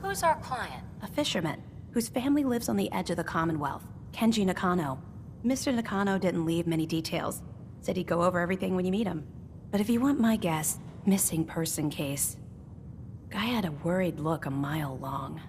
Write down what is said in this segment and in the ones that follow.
Who's our client? A fisherman, whose family lives on the edge of the Commonwealth, Kenji Nakano. Mr. Nakano didn't leave many details. Said he'd go over everything when you meet him. But if you want my guess, missing person case. Guy had a worried look a mile long.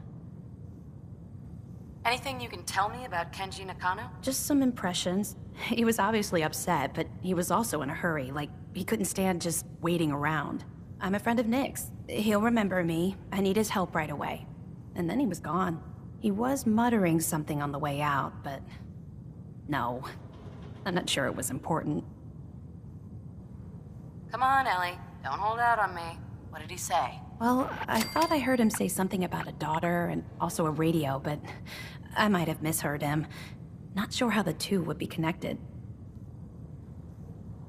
Anything you can tell me about Kenji Nakano? Just some impressions. He was obviously upset, but he was also in a hurry, like he couldn't stand just waiting around. I'm a friend of Nick's. He'll remember me. I need his help right away. And then he was gone. He was muttering something on the way out, but... no. I'm not sure it was important. Come on, Ellie. Don't hold out on me. What did he say? Well, I thought I heard him say something about a daughter and also a radio, but I might have misheard him. Not sure how the two would be connected.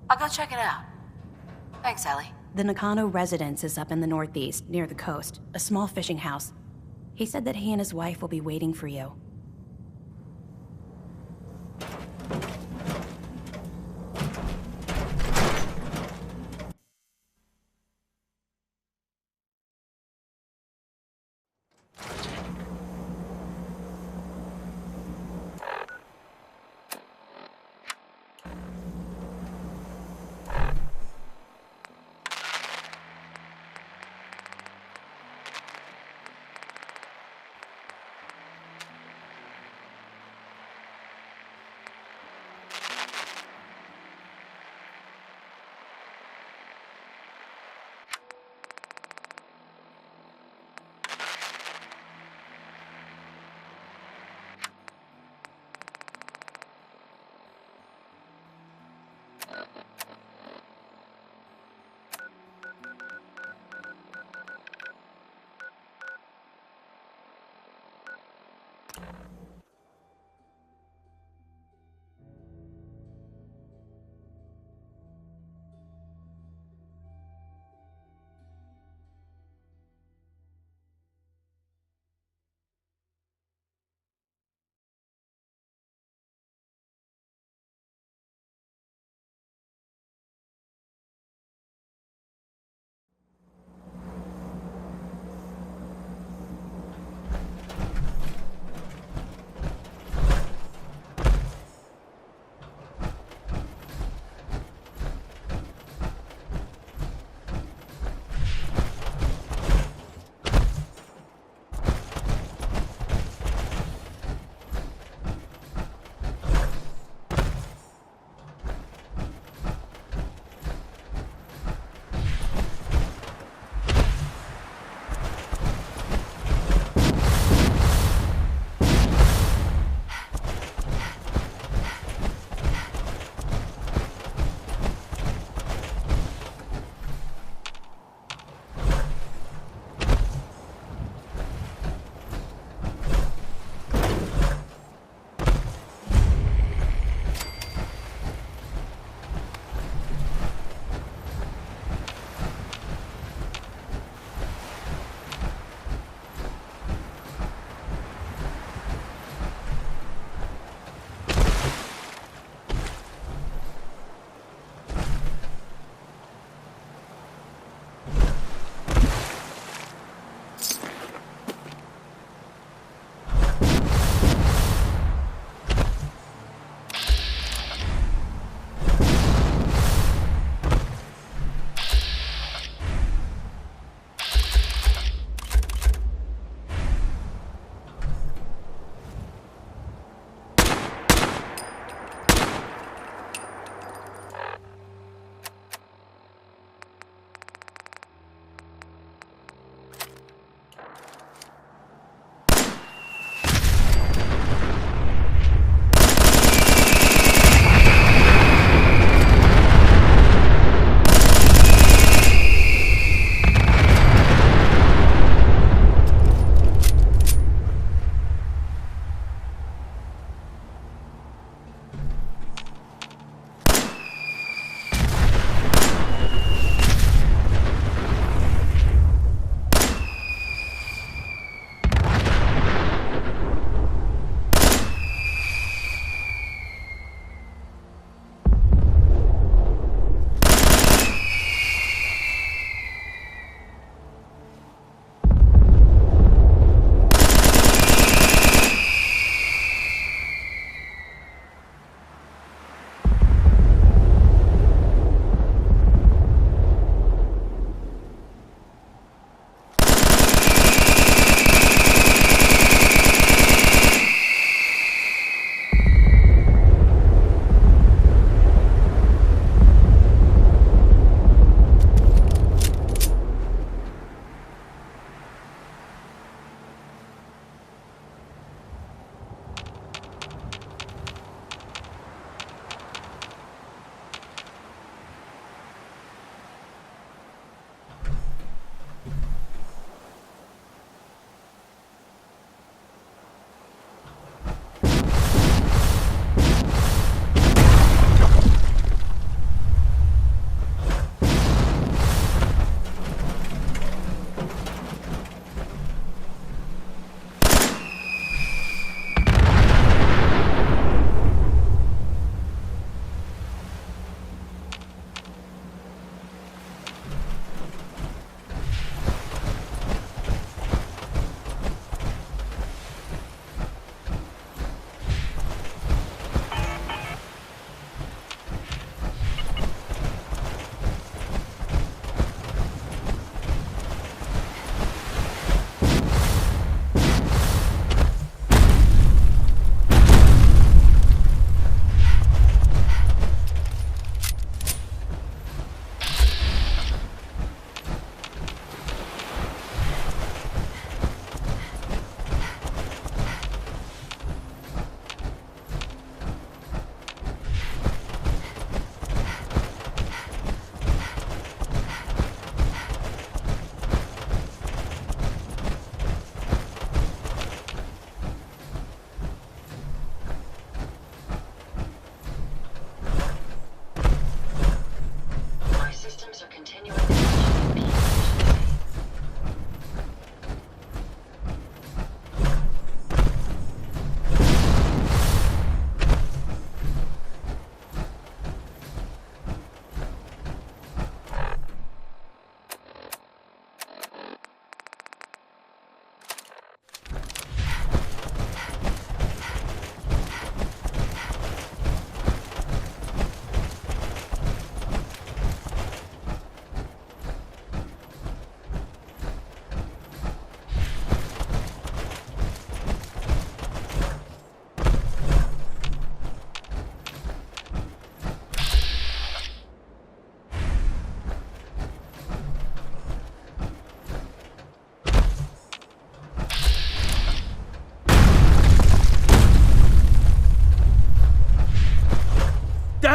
I'll go check it out. Thanks, Ellie. The Nakano residence is up in the northeast, near the coast. A small fishing house. He said that he and his wife will be waiting for you.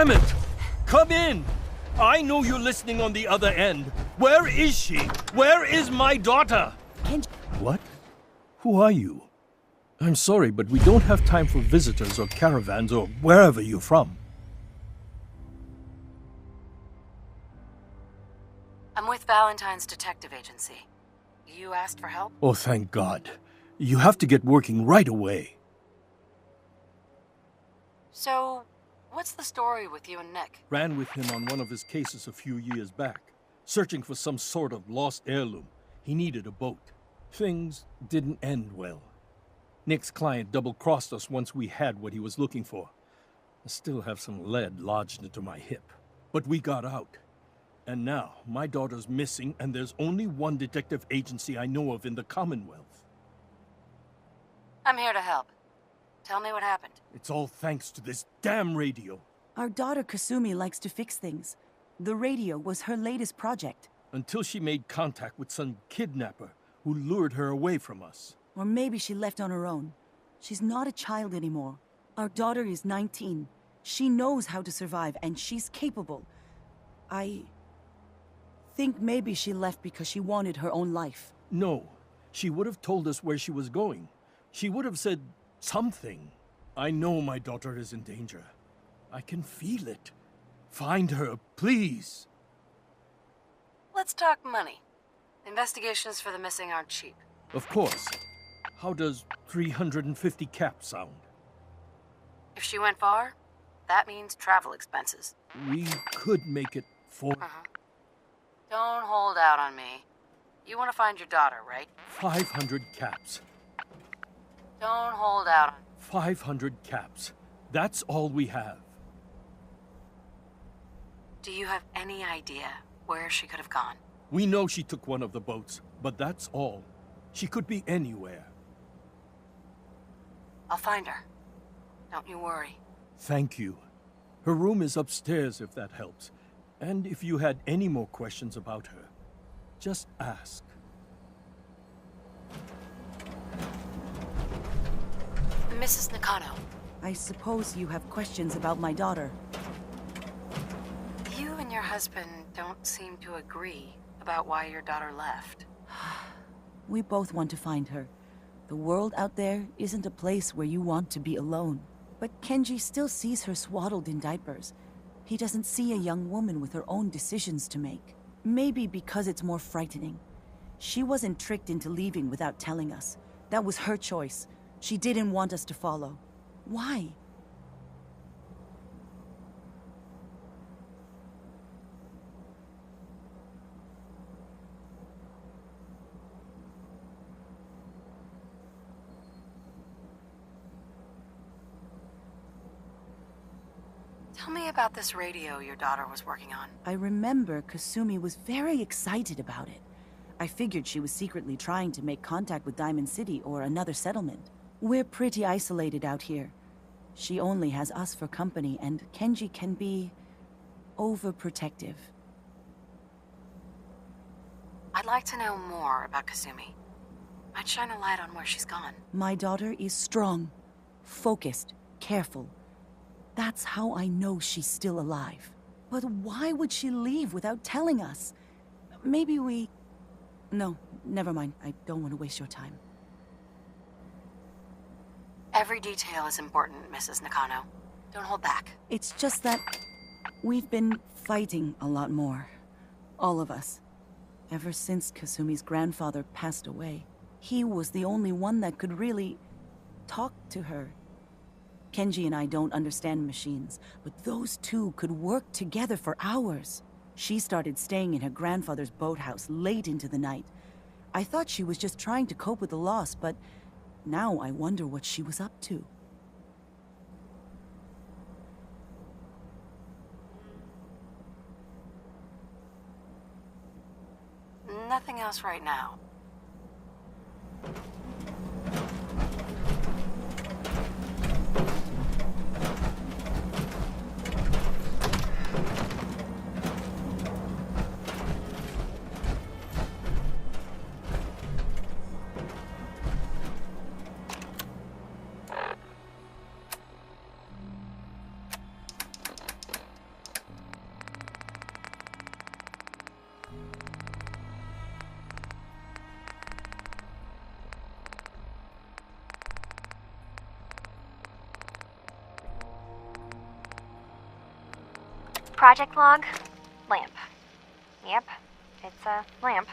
Damn it! Come in! I know you're listening on the other end. Where is she? Where is my daughter? What? Who are you? I'm sorry, but we don't have time for visitors or caravans or wherever you're from. I'm with Valentine's detective agency. You asked for help? Oh, thank God. You have to get working right away. So, what's the story with you and Nick? Ran with him on one of his cases a few years back, searching for some sort of lost heirloom. He needed a boat. Things didn't end well. Nick's client double-crossed us once we had what he was looking for. I still have some lead lodged into my hip. But we got out. And now, my daughter's missing, and there's only one detective agency I know of in the Commonwealth. I'm here to help. Tell me what happened. It's all thanks to this damn radio. Our daughter Kasumi likes to fix things. The radio was her latest project. Until she made contact with some kidnapper who lured her away from us. Or maybe she left on her own. She's not a child anymore. Our daughter is 19. She knows how to survive, and she's capable. I think maybe she left because she wanted her own life. No, she would have told us where she was going. She would have said something. I know my daughter is in danger. I can feel it. Find her, please. Let's talk money. Investigations for the missing aren't cheap. Of course. How does 350 cap sound? If she went far, that means travel expenses. We could make it for Don't hold out on me. You want to find your daughter, right? 500 caps. Don't hold out on 500 caps. That's all we have. Do you have any idea where she could have gone? We know she took one of the boats, but that's all. She could be anywhere. I'll find her. Don't you worry. Thank you. Her room is upstairs if that helps. And if you had any more questions about her, just ask. Mrs. Nakano, I suppose you have questions about my daughter. you and your husband don't seem to agree about why your daughter left. We both want to find her. The world out there isn't a place where you want to be alone. But Kenji still sees her swaddled in diapers. He doesn't see a young woman with her own decisions to make. Maybe because it's more frightening. She wasn't tricked into leaving without telling us. That was her choice. She didn't want us to follow. Why? Tell me about this radio your daughter was working on. I remember Kasumi was very excited about it. I figured she was secretly trying to make contact with Diamond City or another settlement. We're pretty isolated out here. She only has us for company, and Kenji can be overprotective. I'd like to know more about Kasumi. Might shine a light on where she's gone. My daughter is strong, focused, careful. That's how I know she's still alive. But why would she leave without telling us? Maybe we... No, never mind. I don't want to waste your time. Every detail is important, Mrs. Nakano. Don't hold back. It's just that we've been fighting a lot more. All of us. Ever since Kasumi's grandfather passed away. He was the only one that could really talk to her. Kenji and I don't understand machines, but those two could work together for hours. She started staying in her grandfather's boathouse late into the night. I thought she was just trying to cope with the loss, but now I wonder what she was up to. Nothing else right now. Project log, lamp. Yep, it's a lamp.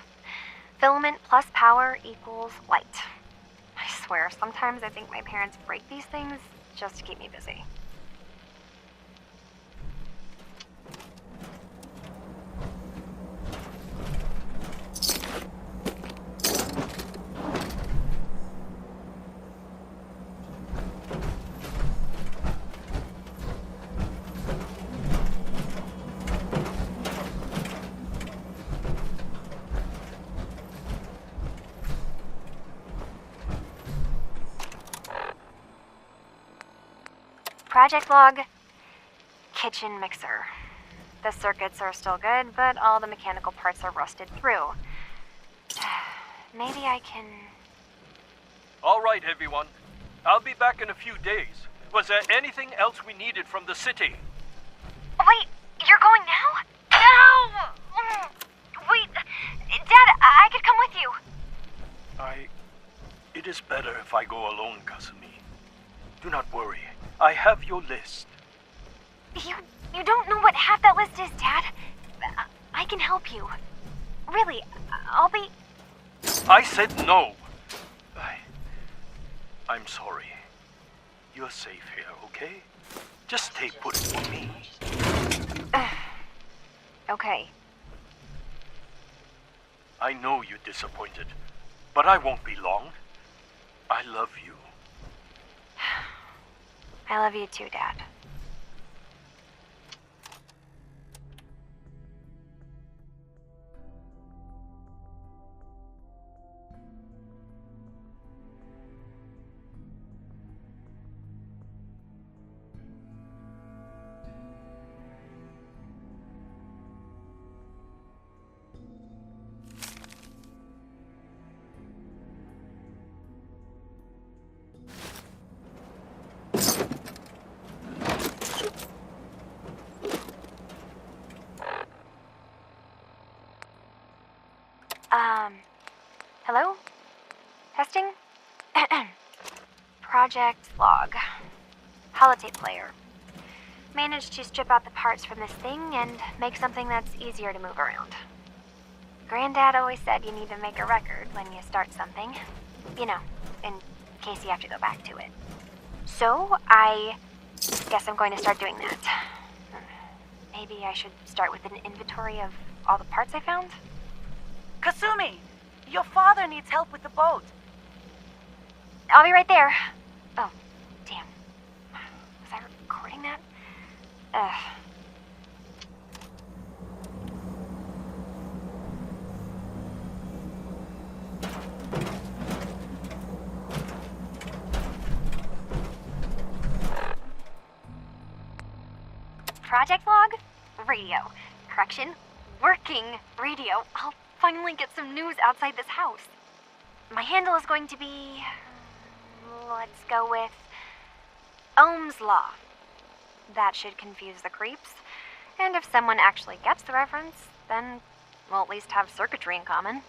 Filament plus power equals light. I swear, sometimes I think my parents break these things just to keep me busy. Project log, kitchen mixer. The circuits are still good, but all the mechanical parts are rusted through. Maybe I can... All right, everyone. I'll be back in a few days. Was there anything else we needed from the city? Wait, you're going now? No! Wait, Dad, I could come with you. It is better if I go alone, Kasumi. Do not worry. I have your list. You don't know what half that list is, Dad. I can help you. Really, I'll be... I said no. I'm sorry. You're safe here, okay? Just stay put for me. Okay. I know you're disappointed, but I won't be long. I love you. I love you too, Dad. Hello? Testing? Project log. Holotape player. Managed to strip out the parts from this thing and make something that's easier to move around. Granddad always said you need to make a record when you start something. You know, in case you have to go back to it. So, I guess I'm going to start doing that. Maybe I should start with an inventory of all the parts I found? Kasumi! Your father needs help with the boat. I'll be right there. Oh, damn. Was I recording that? Project log? Radio. Correction, working radio. I'll finally get some news outside this house. My handle is going to be... let's go with... Ohm's Law. That should confuse the creeps. And if someone actually gets the reference, then we'll at least have circuitry in common.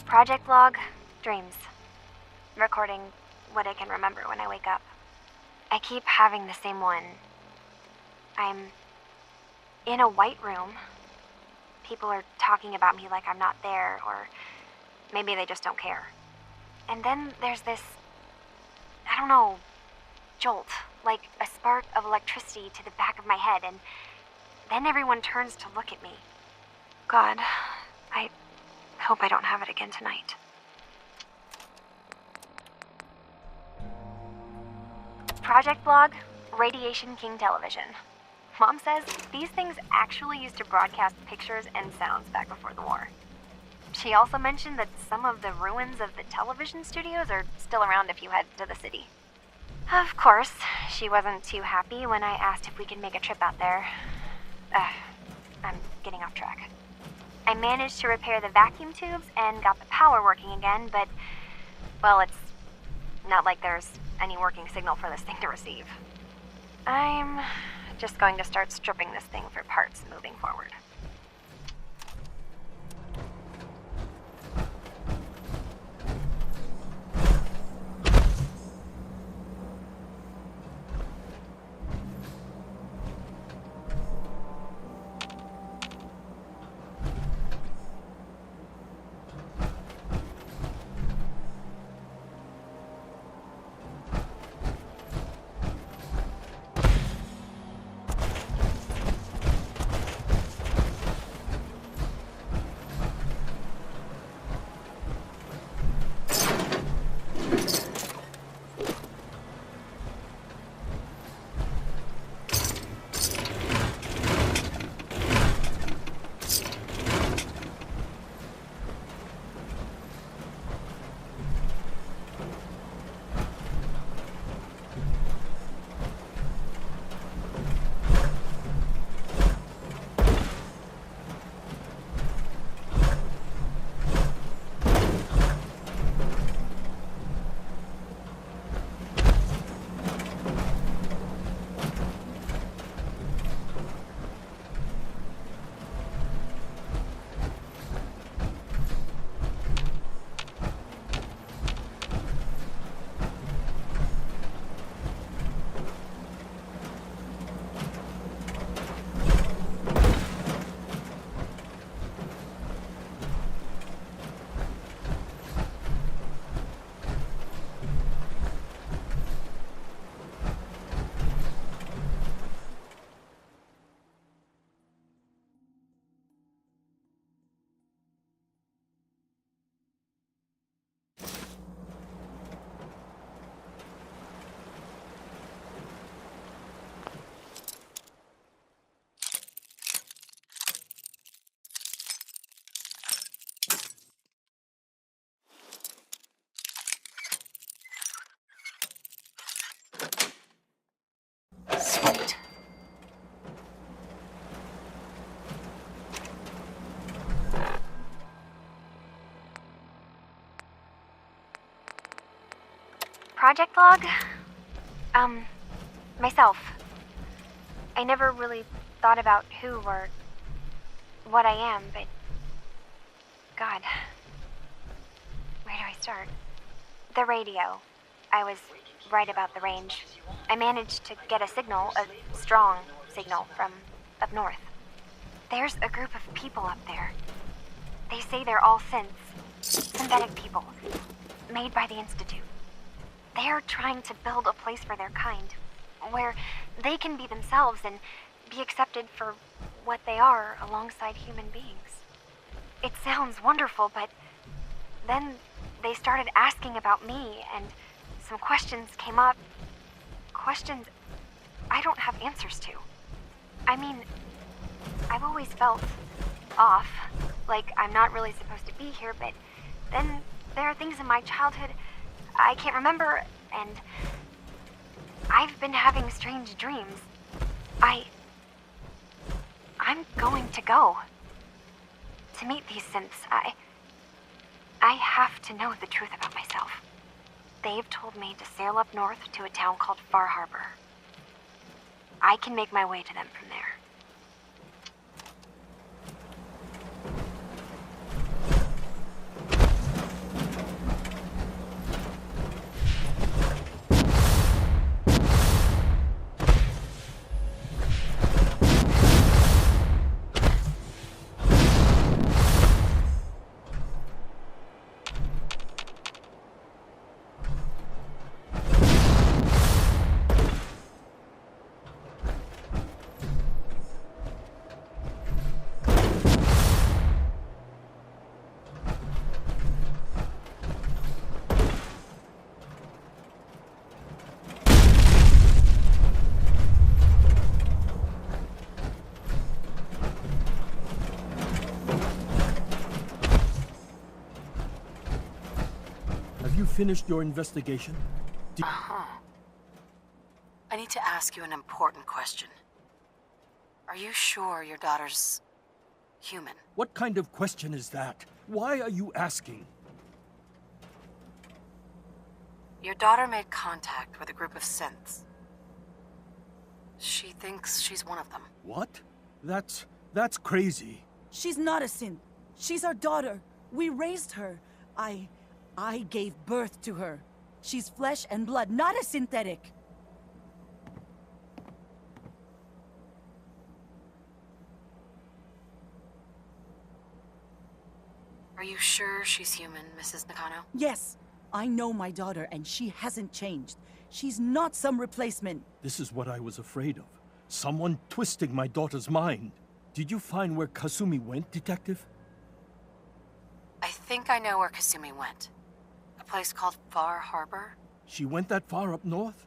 Project log, dreams. Recording what I can remember when I wake up. I keep having the same one. I'm in a white room. People are talking about me like I'm not there, or maybe they just don't care. And then there's this, I don't know, jolt, like a spark of electricity to the back of my head, and then everyone turns to look at me. God, I hope I don't have it again tonight. Project log, Radiation King Television. Mom says these things actually used to broadcast pictures and sounds back before the war. She also mentioned that some of the ruins of the television studios are still around if you head to the city. Of course, she wasn't too happy when I asked if we could make a trip out there. I'm getting off track. I managed to repair the vacuum tubes and got the power working again, but, well, it's not like there's any working signal for this thing to receive. I'm just going to start stripping this thing for parts moving forward. project log? Myself. I never really thought about who or what I am, but... God. Where do I start? The radio. I was right about the range. I managed to get a signal, a strong signal, from up north. There's a group of people up there. They say they're all synths. Synthetic people. Made by the Institute. They're trying to build a place for their kind, where they can be themselves and be accepted for what they are alongside human beings. It sounds wonderful, but then they started asking about me, and some questions came up. Questions I don't have answers to. I mean, I've always felt off, like I'm not really supposed to be here, but then there are things in my childhood I can't remember, and I've been having strange dreams. I'm going to go to meet these synths. I have to know the truth about myself. They've told me to sail up north to a town called Far Harbor. I can make my way to them from there. Finished your investigation? I need to ask you an important question. Are you sure your daughter's human? What kind of question is that? Why are you asking? Your daughter made contact with a group of synths. She thinks she's one of them. What? That's crazy. She's not a synth. She's our daughter. We raised her. I gave birth to her. She's flesh and blood, not a synthetic. Are you sure she's human, Mrs. Nakano? Yes. I know my daughter, and she hasn't changed. She's not some replacement. This is what I was afraid of. Someone twisting my daughter's mind. Did you find where Kasumi went, Detective? I think I know where Kasumi went. A place called Far Harbor? She went that far up north?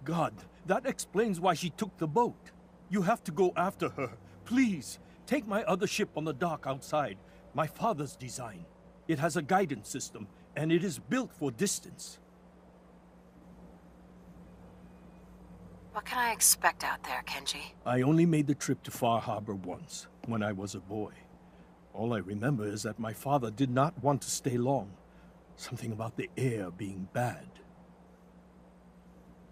God, that explains why she took the boat. You have to go after her. Please, take my other ship on the dock outside. My father's design. It has a guidance system, and it is built for distance. What can I expect out there, Kenji? I only made the trip to Far Harbor once, when I was a boy. All I remember is that my father did not want to stay long. Something about the air being bad.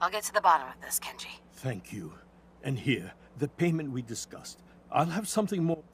I'll get to the bottom of this, Kenji. Thank you. And here, the payment we discussed. I'll have something more...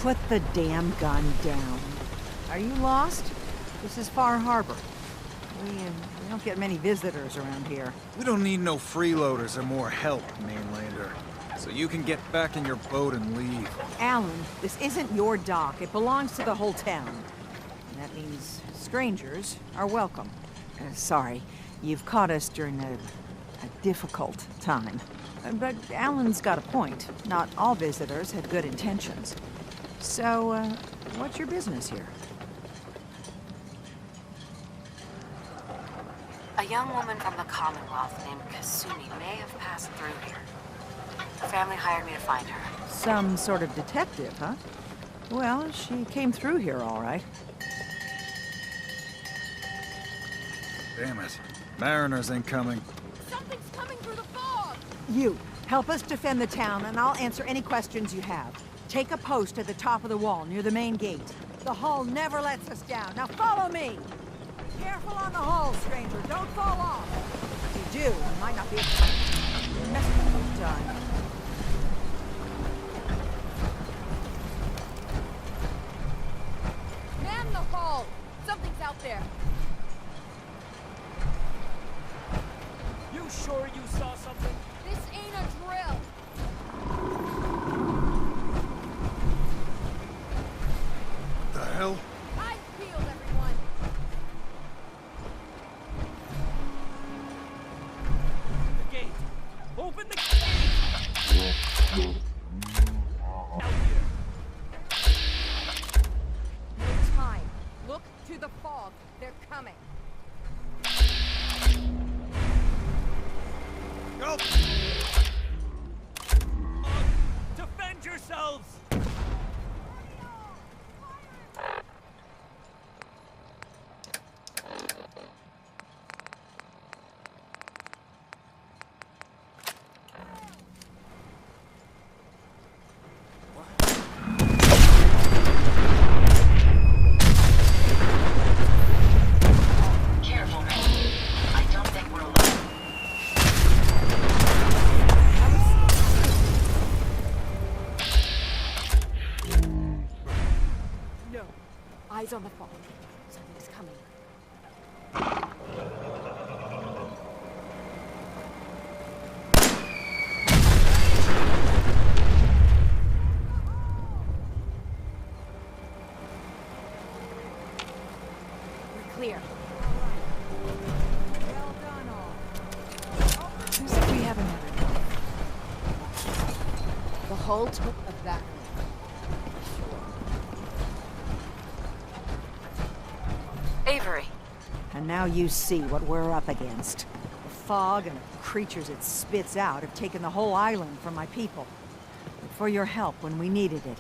Put the damn gun down. Are you lost? This is Far Harbor. We don't get many visitors around here. We don't need no freeloaders or more help, mainlander. So you can get back in your boat and leave. Alan, this isn't your dock. It belongs to the whole town. And that means strangers are welcome. Sorry, you've caught us during a difficult time. But Alan's got a point. Not all visitors have good intentions. So, what's your business here? A young woman from the Commonwealth named Kasumi may have passed through here. Her family hired me to find her. Some sort of detective, huh? Well, she came through here all right. Damn it. Mariners ain't coming. Something's coming through the fog! You, help us defend the town, and I'll answer any questions you have. Take a post at the top of the wall, near the main gate. The hull never lets us down. Now follow me! Careful on the hull, stranger. Don't fall off. If you do, you might not be able to mess with your time. Man the hull! Something's out there! You sure you saw something? This ain't a drill! The hell? Eyes peeled, everyone! The gate! Open the gate! Out here! No time. Look to the fog. They're coming. Go! Defend yourselves! Careful, man. I don't think we're alone. No. Eyes on the fog. Something's coming. We're clear. Well done, all. Seems like we have another. The hull took a back. Avery. And now you see what we're up against. The fog and the creatures it spits out have taken the whole island from my people. But for your help when we needed it,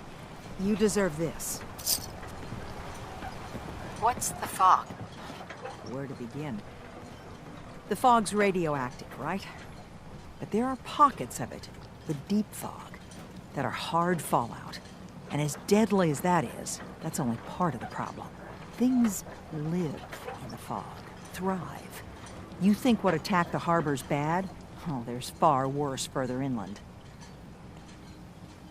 you deserve this. What's the fog? Where to begin? The fog's radioactive, right? But there are pockets of it, the deep fog, that are hard fallout. And as deadly as that is, that's only part of the problem. Things live in the fog, thrive. You think what attacked the harbor's bad? Oh, there's far worse further inland.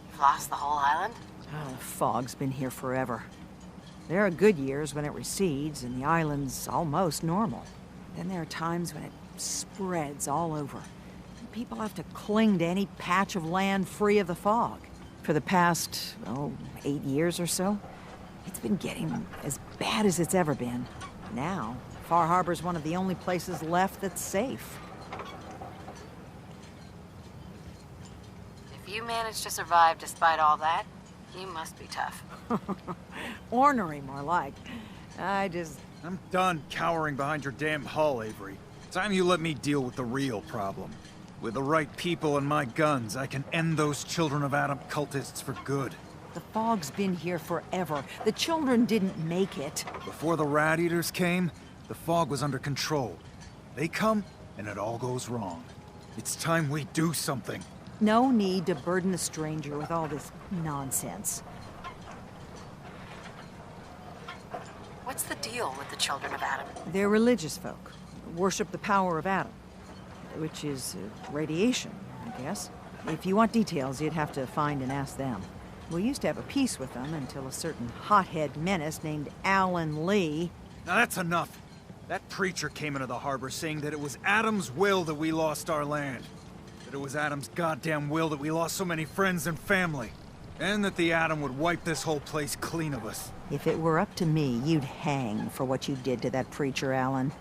You've lost the whole island? Oh, the fog's been here forever. There are good years when it recedes and the island's almost normal. Then there are times when it spreads all over. And people have to cling to any patch of land free of the fog. For the past, 8 years or so, it's been getting as bad as it's ever been. Now, Far Harbor's one of the only places left that's safe. If you managed to survive despite all that, you must be tough. Ornery, more like. I'm done cowering behind your damn hull, Avery. Time you let me deal with the real problem. With the right people and my guns, I can end those Children of Adam cultists for good. The fog's been here forever. The children didn't make it. Before the Rat Eaters came, the fog was under control. They come, and it all goes wrong. It's time we do something. No need to burden a stranger with all this nonsense. What's the deal with the Children of Adam? They're religious folk. Worship the power of Adam. Which is radiation, I guess. If you want details, you'd have to find and ask them. We used to have a peace with them until a certain hothead menace named Alan Lee. Now that's enough. That preacher came into the harbor saying that it was Adam's will that we lost our land. That it was Adam's goddamn will that we lost so many friends and family. And that the Atom would wipe this whole place clean of us. If it were up to me, you'd hang for what you did to that preacher, Alan.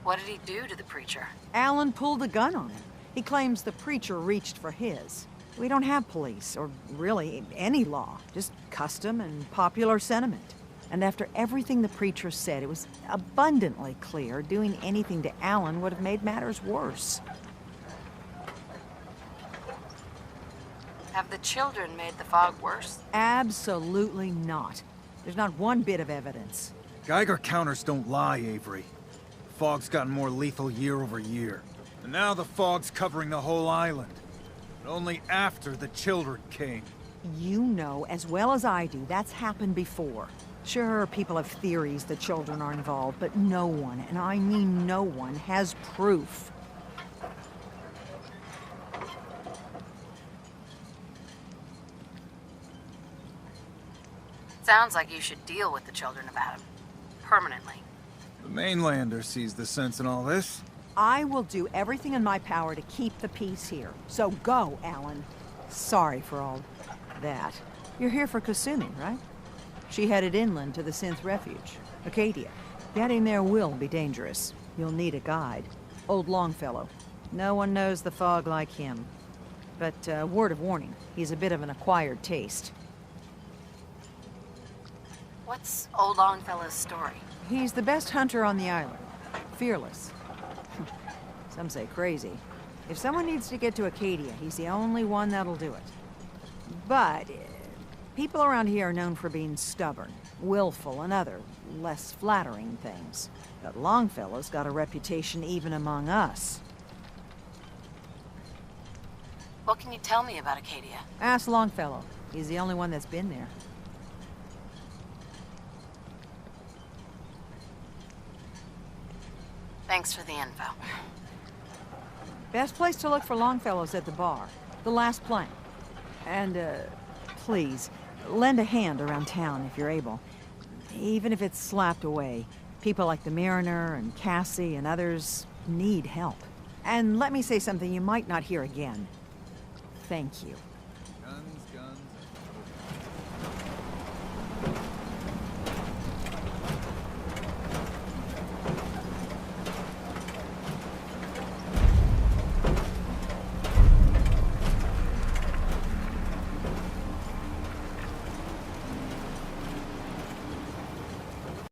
What did he do to the preacher? Alan pulled a gun on him. He claims the preacher reached for his. We don't have police, or really any law, just custom and popular sentiment. And after everything the preacher said, it was abundantly clear doing anything to Alan would have made matters worse. Have the children made the fog worse? Absolutely not. There's not one bit of evidence. Geiger counters don't lie, Avery. The fog's gotten more lethal year over year. And now the fog's covering the whole island. But only after the children came. You know as well as I do, that's happened before. Sure, people have theories the children are involved, but no one, and I mean no one, has proof. Sounds like you should deal with the children of Adam. Permanently. The mainlander sees the sense in all this. I will do everything in my power to keep the peace here. So go, Alan. Sorry for all that. You're here for Kasumi, right? She headed inland to the Synth Refuge, Acadia. Getting there will be dangerous. You'll need a guide. Old Longfellow. No one knows the fog like him. But word of warning, he's a bit of an acquired taste. What's old Longfellow's story? He's the best hunter on the island. Fearless. Some say crazy. If someone needs to get to Acadia, he's the only one that'll do it. But people around here are known for being stubborn, willful, and other, less flattering things. But Longfellow's got a reputation even among us. What can you tell me about Acadia? Ask Longfellow. He's the only one that's been there. Thanks for the info. Best place to look for Longfellow's at the bar. The last plank. And, please, lend a hand around town if you're able. Even if it's slapped away. People like the Mariner and Cassie and others need help. And let me say something you might not hear again. Thank you.